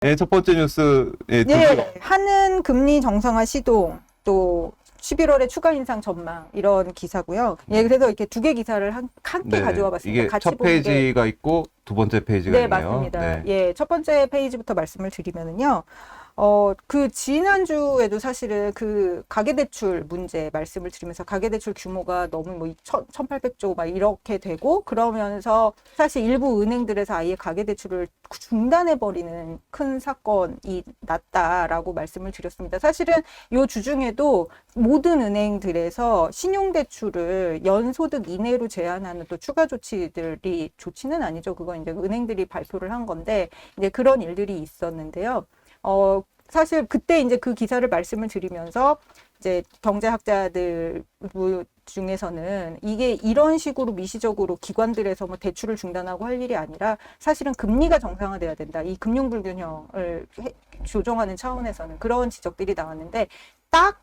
네, 첫 번째 뉴스, 예, 네, 한은 금리 정상화 시동, 또 11월에 추가 인상 전망 이런 기사고요. 예, 그래서 이렇게 두 개 기사를 함께 네, 가져와 봤습니다. 이게 같이 첫 보는 게 페이지가 있고 두 번째 페이지가 네, 있네요. 맞습니다. 네. 예, 첫 번째 페이지부터 말씀을 드리면은요. 그 지난주에도 사실은 그 가계대출 문제 말씀을 드리면서 가계대출 규모가 너무 뭐 1,800조 막 이렇게 되고 그러면서 사실 일부 은행들에서 아예 가계대출을 중단해버리는 큰 사건이 났다라고 말씀을 드렸습니다. 사실은 요 주중에도 모든 은행들에서 신용대출을 연소득 이내로 제한하는 또 추가 조치는 아니죠. 그건 이제 은행들이 발표를 한 건데 이제 그런 일들이 있었는데요. 사실 그때 이제 그 기사를 말씀을 드리면서 이제 경제학자들 중에서는 이게 이런 식으로 미시적으로 기관들에서 뭐 대출을 중단하고 할 일이 아니라 사실은 금리가 정상화돼야 된다. 이 금융 불균형을 조정하는 차원에서는 그런 지적들이 나왔는데 딱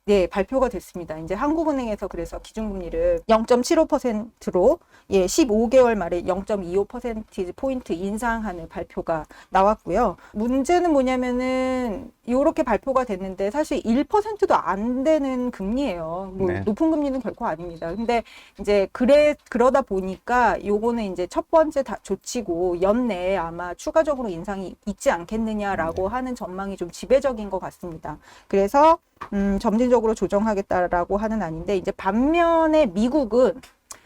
네, 발표가 됐습니다. 이제 한국은행에서 그래서 기준금리를 0.75%로 15개월 말에 0.25%포인트 인상하는 발표가 나왔고요. 문제는 뭐냐면은 이렇게 발표가 됐는데 사실 1%도 안 되는 금리예요. 뭐 네. 높은 금리는 결코 아닙니다. 근데 이제 그러다 보니까 요거는 이제 첫 번째 조치고 연내에 아마 추가적으로 인상이 있지 않겠느냐라고 하는 전망이 좀 지배적인 것 같습니다. 그래서 점진적으로 조정하겠다라고 하는 아닌데 이제 반면에 미국은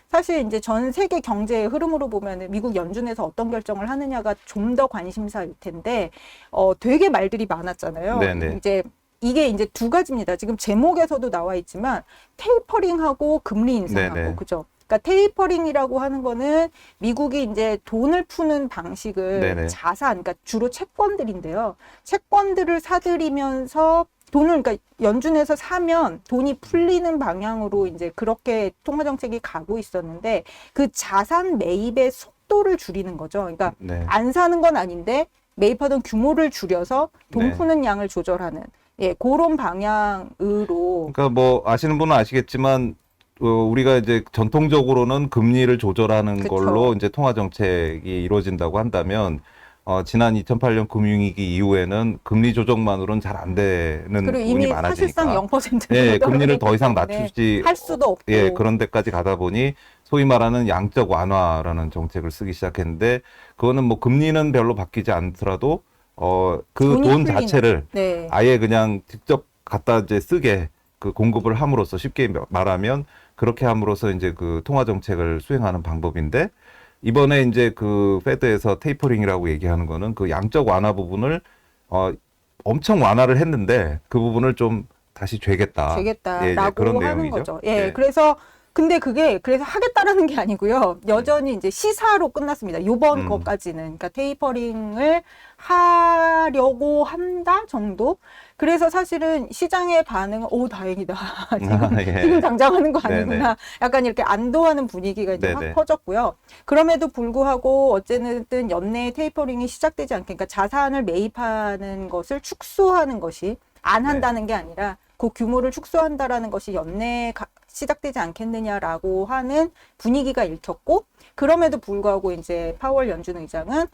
사실 이제 전 세계 경제의 흐름으로 보면은 미국 연준에서 어떤 결정을 하느냐가 좀 더 관심사일 텐데 되게 말들이 많았잖아요. 네네. 이제 이게 이제 두 가지입니다. 지금 제목에서도 나와 있지만 테이퍼링하고 금리 인상하고 네네. 그죠? 그러니까 테이퍼링이라고 하는 거는 미국이 이제 돈을 푸는 방식을 네네. 자산, 그러니까 주로 채권들인데요. 채권들을 사들이면서 돈을 그러니까 연준에서 사면 돈이 풀리는 방향으로 이제 그렇게 통화 정책이 가고 있었는데 그 자산 매입의 속도를 줄이는 거죠. 그러니까 네. 안 사는 건 아닌데 매입하던 규모를 줄여서 돈 네. 푸는 양을 조절하는 그런 방향으로 그러니까 뭐 아시는 분은 아시겠지만 우리가 이제 전통적으로는 금리를 조절하는 그쵸. 걸로 이제 통화 정책이 이루어진다고 한다면 지난 2008년 금융위기 이후에는 금리 조정만으로는 잘 안 되는 그리고 부분이 이미 많아지니까 사실상 0%로 예, 금리를 더 이상 낮추지 할 수도 없고 예, 그런 데까지 가다 보니 소위 말하는 양적 완화라는 정책을 쓰기 시작했는데 그거는 뭐 금리는 별로 바뀌지 않더라도 그 돈이 돈 풀리는. 자체를 네. 아예 그냥 직접 갖다 이제 쓰게 그 공급을 함으로써 쉽게 말하면 그렇게 함으로써 이제 그 통화 정책을 수행하는 방법인데 이번에 이제 그 페드에서 테이퍼링이라고 얘기하는 거는 그 양적 완화 부분을 엄청 완화를 했는데 그 부분을 좀 다시 죄겠다. 예, 이제 되겠다라고 그런 하는 내용이죠. 거죠. 예. 그래서 근데 그게 그래서 하겠다라는 게 아니고요. 여전히 이제 시사로 끝났습니다. 요번 거까지는. 그러니까 테이퍼링을 하려고 한다 정도? 그래서 사실은 시장의 반응은 다행이다. 예. 지금 당장 하는 거 네네. 아니구나. 약간 이렇게 안도하는 분위기가 이제 네네. 확 퍼졌고요. 그럼에도 불구하고 어쨌든 연내에 테이퍼링이 시작되지 않게 그러니까 자산을 매입하는 것을 축소하는 것이 안 한다는 게 아니라 그 규모를 축소한다라는 것이 연내에 시작되지 않겠느냐라고 하는 분위기가 읽혔고 그럼에도 불구하고 이제 파월 연준 의장은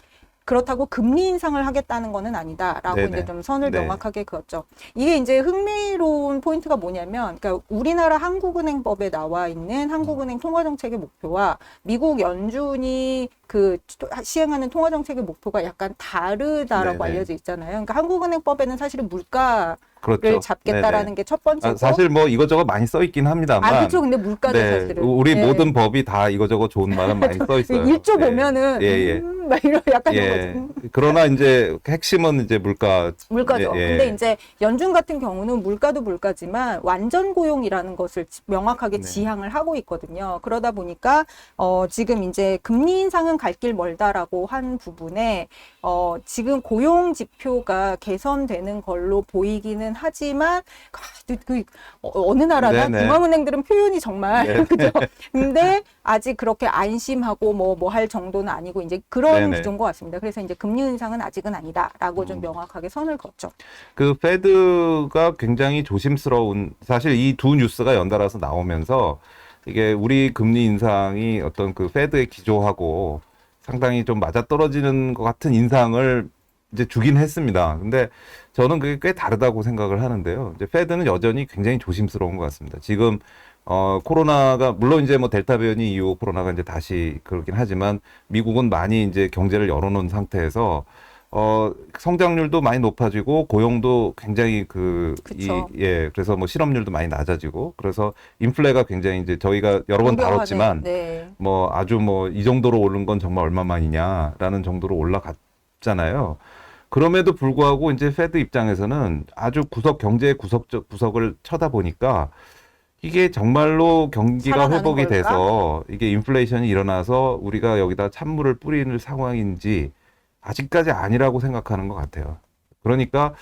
그렇다고 금리 인상을 하겠다는 거는 아니다라고 네네. 이제 좀 선을 네. 명확하게 그었죠. 이게 이제 흥미로운 포인트가 뭐냐면, 그러니까 우리나라 한국은행법에 나와 있는 한국은행 통화정책의 목표와 미국 연준이 그 시행하는 통화정책의 목표가 약간 다르다라고 네네. 알려져 있잖아요. 그러니까 한국은행법에는 사실은 물가를 그렇죠. 잡겠다라는 네네. 게 첫 번째고. 사실 뭐 이것저것 많이 써 있긴 합니다만. 그렇죠. 근데 물가죠, 네, 사실은. 우리 모든 법이 다 이것저것 좋은 말은 많이 써 있어요. 1조 예. 보면은 예. 막 이런 약간 예. 이런 거죠. 그러나 이제 핵심은 이제 물가죠. 예. 근데 이제 연준 같은 경우는 물가도 물가지만 완전 고용이라는 것을 명확하게 네. 지향을 하고 있거든요. 그러다 보니까 지금 이제 금리 인상은 갈 길 멀다라고 한 부분에 지금 고용 지표가 개선되는 걸로 보이기는 하지만 어느 나라나 네네. 중앙은행들은 표현이 정말 네. 그죠. 근데 아직 그렇게 안심하고 뭐 할 정도는 아니고 이제 그런 네네. 구조인 것 같습니다. 그래서 이제 금리 인상은 아직은 아니다라고 좀 명확하게 선을 걷죠. 그 페드가 굉장히 조심스러운 사실 이 두 뉴스가 연달아서 나오면서 이게 우리 금리 인상이 어떤 그 페드의 기조하고 상당히 좀 맞아떨어지는 것 같은 인상을 이제 주긴 했습니다. 근데 저는 그게 꽤 다르다고 생각을 하는데요. 이제 페드는 여전히 굉장히 조심스러운 것 같습니다. 지금 코로나가 물론 이제 뭐 델타 변이 이후 코로나가 이제 다시 그러긴 하지만 미국은 많이 이제 경제를 열어놓은 상태에서 성장률도 많이 높아지고 고용도 굉장히 그쵸. 그래서 뭐 실업률도 많이 낮아지고 그래서 인플레가 굉장히 이제 저희가 여러 번 공병화돼. 다뤘지만 네. 뭐 아주 뭐 이 정도로 오른 건 정말 얼마만이냐라는 정도로 올라갔잖아요. 그럼에도 불구하고 이제 페드 입장에서는 아주 경제의 구석을 쳐다보니까 이게 정말로 경기가 살아나는 회복이 걸까? 돼서 이게 인플레이션이 일어나서 우리가 여기다 찬물을 뿌리는 상황인지 아직까지 아니라고 생각하는 것 같아요. 그러니까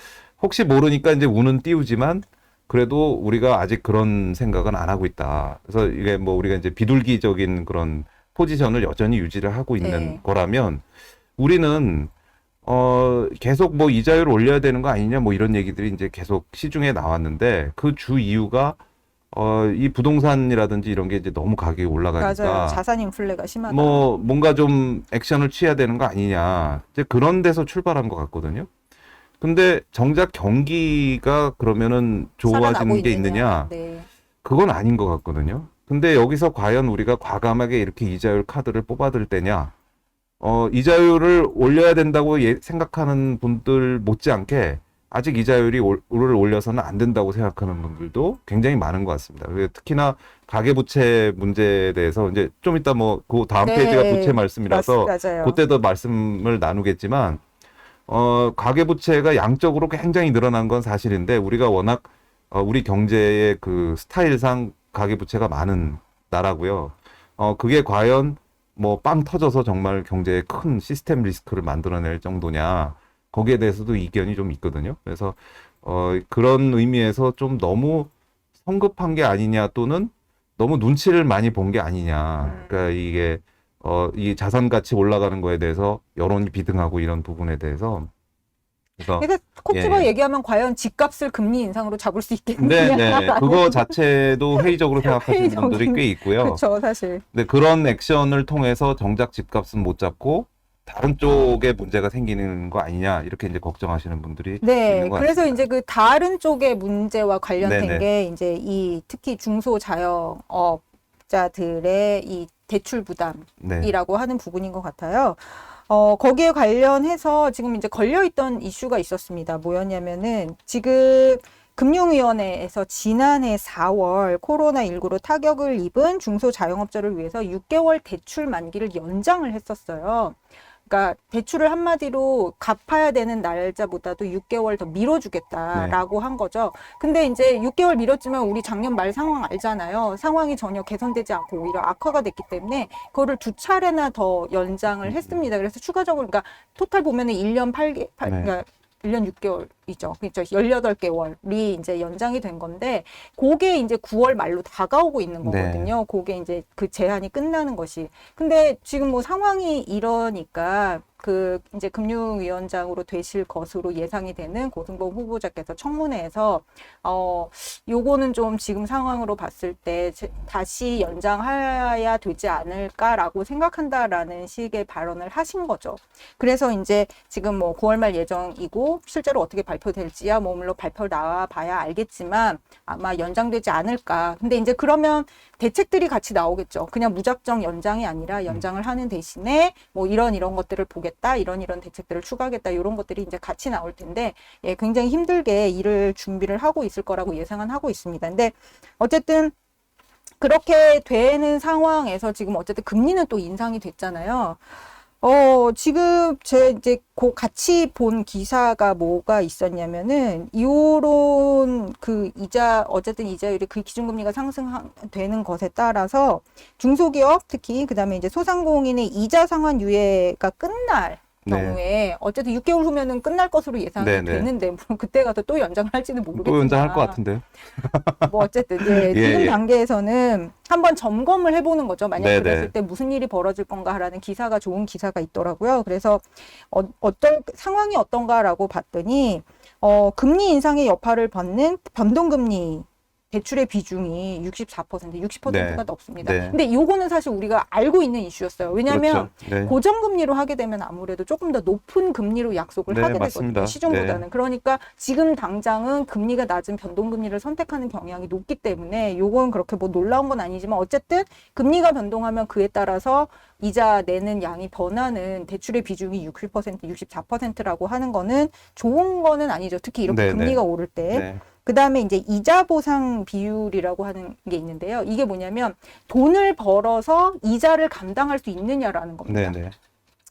혹시 모르니까 이제 운은 띄우지만 그래도 우리가 아직 그런 생각은 안 하고 있다. 그래서 이게 뭐 우리가 이제 비둘기적인 그런 포지션을 여전히 유지를 하고 있는 네. 거라면 우리는 계속 뭐 이자율을 올려야 되는 거 아니냐 뭐 이런 얘기들이 이제 계속 시중에 나왔는데 그 주 이유가 이 부동산이라든지 이런 게 이제 너무 가격이 맞아요. 올라가니까 자산 인플레가 심하다. 뭐 뭔가 좀 액션을 취해야 되는 거 아니냐 이제 그런 데서 출발한 것 같거든요. 근데 정작 경기가 그러면은 살아나고 좋아지는 게 있느냐? 네. 그건 아닌 것 같거든요. 근데 여기서 과연 우리가 과감하게 이렇게 이자율 카드를 뽑아들 때냐? 이자율을 올려야 된다고 생각하는 분들 못지않게 아직 이자율을 올려서는 안 된다고 생각하는 분들도 굉장히 많은 것 같습니다. 특히나 가계부채 문제에 대해서 이제 좀 이따 뭐 그 다음 네. 페이지가 부채 말씀이라서 맞아요. 그때도 말씀을 나누겠지만 가계부채가 양적으로 굉장히 늘어난 건 사실인데 우리가 워낙 우리 경제의 그 스타일상 가계부채가 많은 나라고요. 그게 과연 뭐 빵 터져서 정말 경제에 큰 시스템 리스크를 만들어낼 정도냐 거기에 대해서도 이견이 좀 있거든요. 그래서 그런 의미에서 좀 너무 성급한 게 아니냐 또는 너무 눈치를 많이 본 게 아니냐. 그러니까 이게 이 자산 가치 올라가는 거에 대해서 여론이 비등하고 이런 부분에 대해서 그래서 그러니까 콕 집어 예. 얘기하면 과연 집값을 금리 인상으로 잡을 수 있겠느냐. 네. 그거 자체도 회의적으로 생각하시는 분들이 회의적인- 꽤 있고요. 그렇죠, 사실. 근데 그런 액션을 통해서 정작 집값은 못 잡고 다른 쪽에 문제가 생기는 거 아니냐 이렇게 이제 걱정하시는 분들이 네, 있는 것 그래서 같습니다. 이제 그 다른 쪽의 문제와 관련된 네네. 게 이제 이 특히 중소자영업자들의 이 대출 부담이라고 네. 하는 부분인 것 같아요. 거기에 관련해서 지금 이제 걸려있던 이슈가 있었습니다. 뭐였냐면은 지금 금융위원회에서 지난해 4월 코로나19로 타격을 입은 중소자영업자를 위해서 6개월 대출 만기를 연장을 했었어요. 그러니까 대출을 한마디로 갚아야 되는 날짜보다도 6개월 더 미뤄주겠다라고 한 거죠. 근데 이제 6개월 미뤘지만 우리 작년 말 상황 알잖아요. 상황이 전혀 개선되지 않고 오히려 악화가 됐기 때문에 그거를 두 차례나 더 연장을 했습니다. 그래서 추가적으로 그러니까 토탈 보면은 1년 8개, 네. 그러니까 1년 6개월이죠. 그렇죠. 18개월이 이제 연장이 된 건데, 그게 이제 9월 말로 다가오고 있는 거거든요. 그게 이제 그 제한이 끝나는 것이. 근데 지금 뭐 상황이 이러니까, 이제 금융위원장으로 되실 것으로 예상이 되는 고승범 후보자께서 청문회에서, 요거는 좀 지금 상황으로 봤을 때 다시 연장해야 되지 않을까라고 생각한다라는 식의 발언을 하신 거죠. 그래서 이제 지금 뭐 9월 말 예정이고 실제로 어떻게 발표될지야 뭐 물론 발표 나와 봐야 알겠지만 아마 연장되지 않을까. 근데 이제 그러면 대책들이 같이 나오겠죠. 그냥 무작정 연장이 아니라 연장을 하는 대신에 뭐 이런 것들을 보겠다. 이런 대책들을 추가하겠다. 이런 것들이 이제 같이 나올 텐데 예, 굉장히 힘들게 일을 준비를 하고 있을 거라고 예상은 하고 있습니다. 근데 어쨌든 그렇게 되는 상황에서 지금 어쨌든 금리는 또 인상이 됐잖아요. 지금 이제 같이 본 기사가 뭐가 있었냐면은, 요런 어쨌든 이자율이 그 기준금리가 상승되는 것에 따라서 중소기업 특히, 그 다음에 이제 소상공인의 이자 상환 유예가 끝날 경우에 어쨌든 6개월 후면은 끝날 것으로 예상이 되는데, 뭐 그때 가서 또 연장을 할지는 모르겠지만. 또 연장할 것 같은데요. 뭐 어쨌든 지금 단계에서는 한번 점검을 해보는 거죠. 만약 그랬을 때 무슨 일이 벌어질 건가라는 좋은 기사가 있더라고요. 그래서 상황이 어떤가라고 봤더니 금리 인상의 여파를 받는 변동금리 대출의 비중이 64%, 60%가 네. 넘습니다. 네. 근데 요거는 사실 우리가 알고 있는 이슈였어요. 왜냐하면 그렇죠. 네. 고정금리로 하게 되면 아무래도 조금 더 높은 금리로 약속을 네, 하게 맞습니다. 되거든요. 시중보다는. 네. 그러니까 지금 당장은 금리가 낮은 변동금리를 선택하는 경향이 높기 때문에 요건 그렇게 뭐 놀라운 건 아니지만 어쨌든 금리가 변동하면 그에 따라서 이자 내는 양이 변하는 대출의 비중이 60%, 64%라고 하는 거는 좋은 거는 아니죠. 특히 이렇게 네, 금리가 네. 오를 때. 네. 그 다음에 이제 이자 보상 비율이라고 하는 게 있는데요. 이게 뭐냐면 돈을 벌어서 이자를 감당할 수 있느냐라는 겁니다. 네, 네.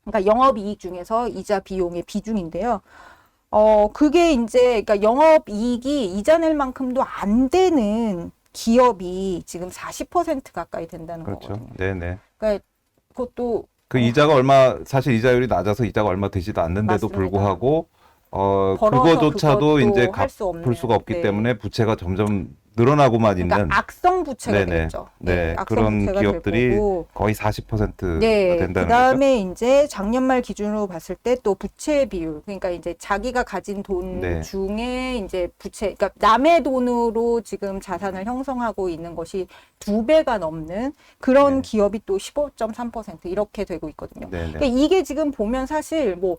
그러니까 영업이익 중에서 이자 비용의 비중인데요. 그게 이제, 그러니까 영업이익이 이자 낼 만큼도 안 되는 기업이 지금 40% 가까이 된다는 그렇죠. 거거든요. 네, 네. 그러니까 그것도 그 이자가 사실 이자율이 낮아서 이자가 얼마 되지도 않는데도 맞습니다. 불구하고 벌어서 그거조차도 이제 그것도 할수 없는, 갚을 수가 없기 네. 때문에 부채가 점점 늘어나고만 그러니까 있는 악성 부채가 네네. 되겠죠. 네, 악성 그런 부채가 될 기업들이 거고. 거의 40%가 네, 된다는 거죠. 그다음에 이제 작년 말 기준으로 봤을 때 또 부채 비율, 그러니까 이제 자기가 가진 돈 네. 중에 이제 부채, 그러니까 남의 돈으로 지금 자산을 형성하고 있는 것이 2배가 넘는 그런 네. 기업이 또 15.3% 이렇게 되고 있거든요. 네, 네. 그러니까 이게 지금 보면 사실 뭐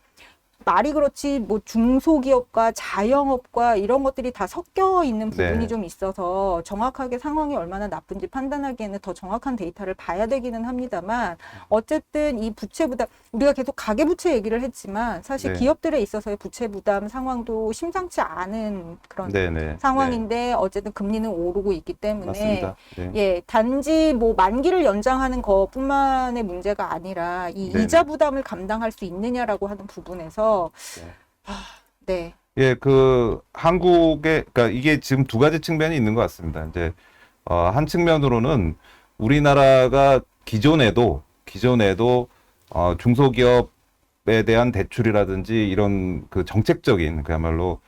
말이 그렇지 뭐 중소기업과 자영업과 이런 것들이 다 섞여 있는 부분이 네. 좀 있어서 정확하게 상황이 얼마나 나쁜지 판단하기에는 더 정확한 데이터를 봐야 되기는 합니다만 어쨌든 이 부채 부담 우리가 계속 가계부채 얘기를 했지만 사실 네. 기업들에 있어서의 부채 부담 상황도 심상치 않은 그런 네, 네. 상황인데 어쨌든 금리는 오르고 있기 네. 때문에 맞습니다. 네. 예, 단지 뭐 만기를 연장하는 것뿐만의 문제가 아니라 이 네네. 이자 부담을 감당할 수 있느냐라고 하는 부분에서 네, 예, 그러니까 이게 지금 두 가지 측면이 있는 것 같습니다. 이제, 한 측면으로는 우리나라가 기존에도, 중소기업에 대한 대출이라든지 이런 그 정책적인, 그야말로,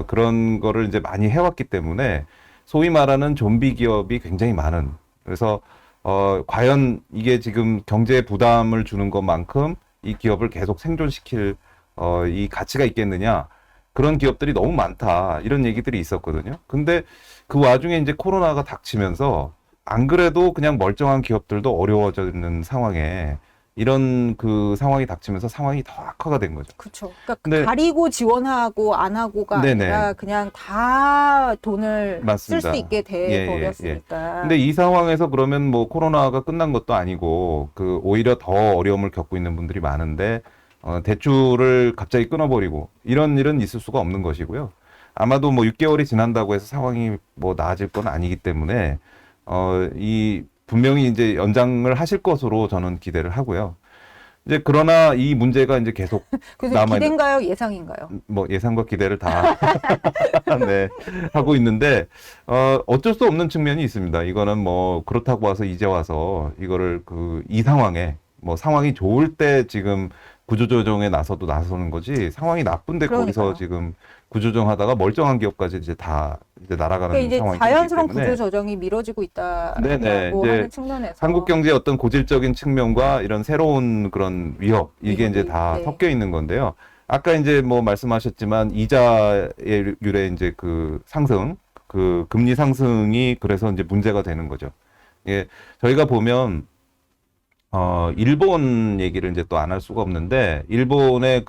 그런 거를 이제 많이 해왔기 때문에 소위 말하는 좀비 기업이 굉장히 많은. 그래서, 과연 이게 지금 경제 부담을 주는 것만큼 이 기업을 계속 생존시킬 이 가치가 있겠느냐. 그런 기업들이 너무 많다. 이런 얘기들이 있었거든요. 근데 그 와중에 이제 코로나가 닥치면서 안 그래도 그냥 멀쩡한 기업들도 어려워지는 상황에 이런 그 상황이 닥치면서 상황이 더 악화가 된 거죠. 그렇죠. 그러니까 근데- 가리고 지원하고 안 하고가 네네. 아니라 그냥 다 돈을 쓸 맞습니다. 수 있게 돼 예, 예, 버렸으니까. 근데 이 상황에서 그러면 뭐 코로나가 끝난 것도 아니고 오히려 더 어려움을 겪고 있는 분들이 많은데 대출을 갑자기 끊어버리고 이런 일은 있을 수가 없는 것이고요. 아마도 뭐 6개월이 지난다고 해서 상황이 뭐 나아질 건 아니기 때문에 분명히 이제 연장을 하실 것으로 저는 기대를 하고요. 이제 그러나 이 문제가 이제 계속 그래서 남아있는- 기대인가요, 예상인가요? 뭐 예상과 기대를 다 네, 하고 있는데 어쩔 수 없는 측면이 있습니다. 이거는 뭐 그렇다고 와서 이제 와서 이거를 이 상황에 뭐 상황이 좋을 때 지금 구조조정에 나서는 거지 상황이 나쁜데 거기서 그러니까요. 지금 구조조정하다가 멀쩡한 기업까지 이제 다 이제 날아가는 그러니까 이제 상황이기 자연스러운 때문에 구조 조정이 미뤄지고 네네, 있다라고 이제 하는 측면에서 한국 경제의 어떤 고질적인 측면과 이런 새로운 그런 위협, 이게 이제 위협이, 다 네. 섞여 있는 건데요. 아까 이제 뭐 말씀하셨지만 이자율의 이제 금리 상승이 그래서 이제 문제가 되는 거죠. 예, 저희가 보면 일본 얘기를 이제 또 안 할 수가 없는데 일본의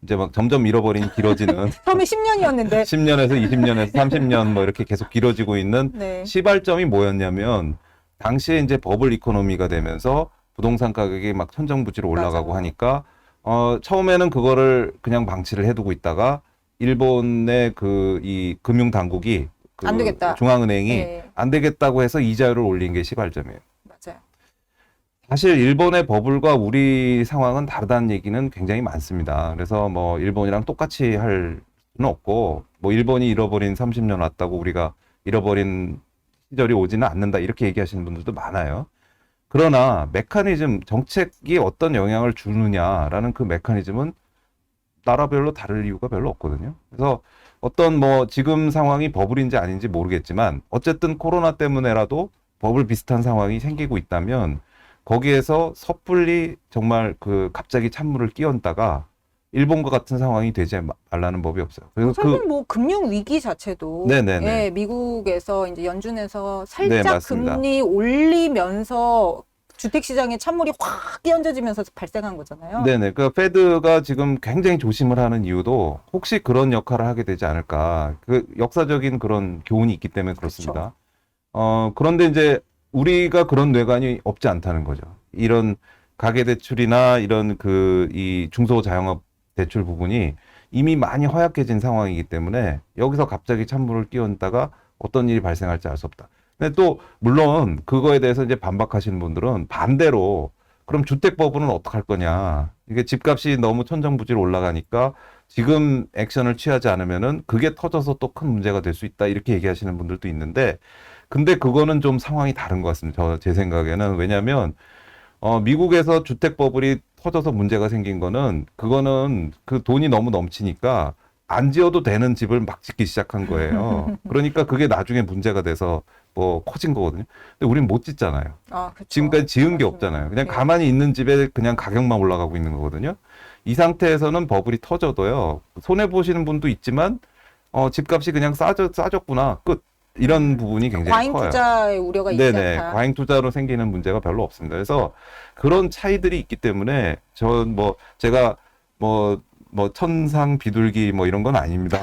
이제 막 점점 길어지는 처음에 10년이었는데 10년에서 20년에서 30년 뭐 이렇게 계속 길어지고 있는 네. 시발점이 뭐였냐면 당시에 이제 버블 이코노미가 되면서 부동산 가격이 막 천정부지로 올라가고 맞아요. 하니까 처음에는 그거를 그냥 방치를 해두고 있다가 일본의 이 금융 당국이 안 되겠다. 중앙은행이 네. 안 되겠다고 해서 이자율을 올린 게 시발점이에요. 맞아요. 사실 일본의 버블과 우리 상황은 다르다는 얘기는 굉장히 많습니다. 그래서 뭐 일본이랑 똑같이 할 수는 없고 뭐 일본이 잃어버린 30년 왔다고 우리가 잃어버린 시절이 오지는 않는다 이렇게 얘기하시는 분들도 많아요. 그러나 정책이 어떤 영향을 주느냐라는 그 메커니즘은 나라별로 다를 이유가 별로 없거든요. 그래서 어떤 뭐 지금 상황이 버블인지 아닌지 모르겠지만 어쨌든 코로나 때문에라도 버블 비슷한 상황이 생기고 있다면 거기에서 섣불리 정말 갑자기 찬물을 끼얹다가 일본과 같은 상황이 되지 말라는 법이 없어요. 그래서 사실 뭐 금융 위기 자체도 네네네. 예, 미국에서 이제 연준에서 네, 살짝 맞습니다. 금리 올리면서 주택 시장에 찬물이 확 끼얹어지면서 발생한 거잖아요. 네네. 그 페드가 지금 굉장히 조심을 하는 이유도 혹시 그런 역할을 하게 되지 않을까. 그 역사적인 그런 교훈이 있기 때문에 그렇습니다. 그런데 이제 우리가 그런 뇌관이 없지 않다는 거죠. 이런 가계대출이나 이런 이 중소자영업 대출 부분이 이미 많이 허약해진 상황이기 때문에 여기서 갑자기 찬물을 끼얹다가 어떤 일이 발생할지 알 수 없다. 근데 또 물론 그거에 대해서 이제 반박하시는 분들은 반대로 그럼 주택법은 어떡할 거냐. 이게 집값이 너무 천정부지로 올라가니까 지금 액션을 취하지 않으면은 그게 터져서 또 큰 문제가 될 수 있다. 이렇게 얘기하시는 분들도 있는데 근데 그거는 좀 상황이 다른 것 같습니다. 제 생각에는. 왜냐하면 미국에서 주택버블이 터져서 문제가 생긴 거는 그거는 그 돈이 너무 넘치니까 안 지어도 되는 집을 막 짓기 시작한 거예요. 그러니까 그게 나중에 문제가 돼서 뭐 커진 거거든요. 근데 우린 못 짓잖아요. 아, 그쵸. 지금까지 지은 게 맞습니다. 없잖아요. 그냥 네. 가만히 있는 집에 그냥 가격만 올라가고 있는 거거든요. 이 상태에서는 버블이 터져도요. 손해 보시는 분도 있지만 집값이 그냥 싸졌구나. 끝. 이런 부분이 굉장히 과잉 커요. 투자의 우려가 있지 네네. 않다. 과잉 투자로 생기는 문제가 별로 없습니다. 그래서 그런 차이들이 있기 때문에 제가 천상 비둘기 뭐 이런 건 아닙니다.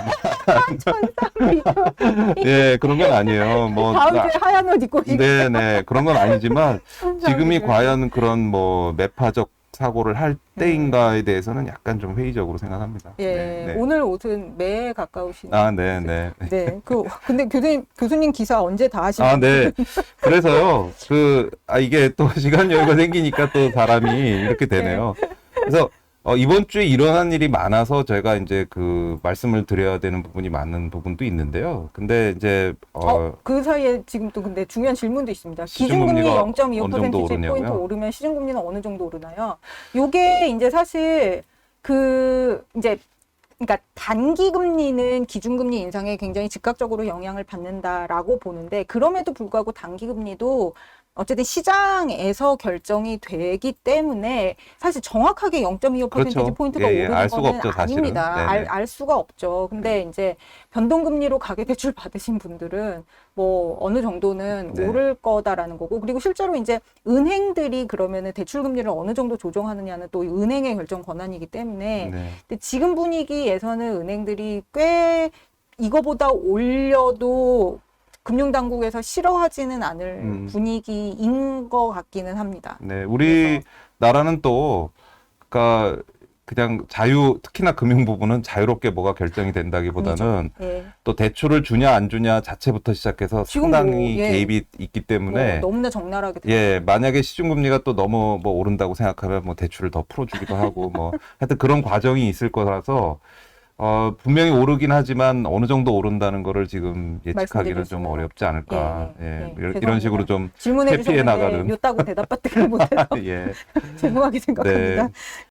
예, 그런 건 아니에요. 다음 주에 하얀 옷 입고 오시고. 네네. 그런 건 아니지만 지금이 비둘기. 과연 그런 매파적 사고를 할 때인가에 대해서는 약간 좀 회의적으로 생각합니다. 예, 네, 네. 오늘 옷은 매에 가까우신. 아, 네네. 네. 근데 교수님 기사 언제 다 하시나요? 아, 네. 그래서요, 이게 또 시간 여유가 생기니까 또 사람이 이렇게 되네요. 그래서, 이번 주에 일어난 일이 많아서 제가 이제 말씀을 드려야 되는 부분이 많은 부분도 있는데요. 근데 이제, 그 사이에 지금 또 근데 중요한 질문도 있습니다. 시중금리가 기준금리 어느 정도 0.25%포인트 오르냐고요? 오르면 시중금리는 어느 정도 오르나요? 요게 이제 사실 그러니까 단기 금리는 기준금리 인상에 굉장히 즉각적으로 영향을 받는다라고 보는데 그럼에도 불구하고 단기 금리도 어쨌든 시장에서 결정이 되기 때문에 사실 정확하게 0.25% 그렇죠. 포인트가 예, 예. 오르는 알 수가 거는 없죠, 사실은. 아닙니다. 네네. 알 수가 없죠. 근데 이제 변동금리로 가계대출 받으신 분들은 뭐 어느 정도는 네. 오를 거다라는 거고 그리고 실제로 이제 은행들이 그러면은 대출금리를 어느 정도 조정하느냐는 또 은행의 결정 권한이기 때문에 네. 근데 지금 분위기에서는 은행들이 꽤 이거보다 올려도 금융당국에서 싫어하지는 않을 분위기인 것 같기는 합니다. 네, 우리나라는 또, 그냥 특히나 금융 부분은 자유롭게 뭐가 결정이 된다기보다는 예. 또 대출을 주냐 안 주냐 자체부터 시작해서 지금 상당히 예. 개입이 있기 때문에 너무나 적나라하게 예, 만약에 시중금리가 또 너무 오른다고 생각하면 대출을 더 풀어주기도 하고 하여튼 그런 과정이 있을 거라서 분명히 오르긴 하지만 어느 정도 오른다는 거를 지금 예측하기는 좀 말씀드릴 어렵지 않을까. 예, 이런 식으로 좀 질문해 회피해 주셨는데 나가는. 요따고 대답받지를 못해서 예. 죄송하게 생각합니다. 네.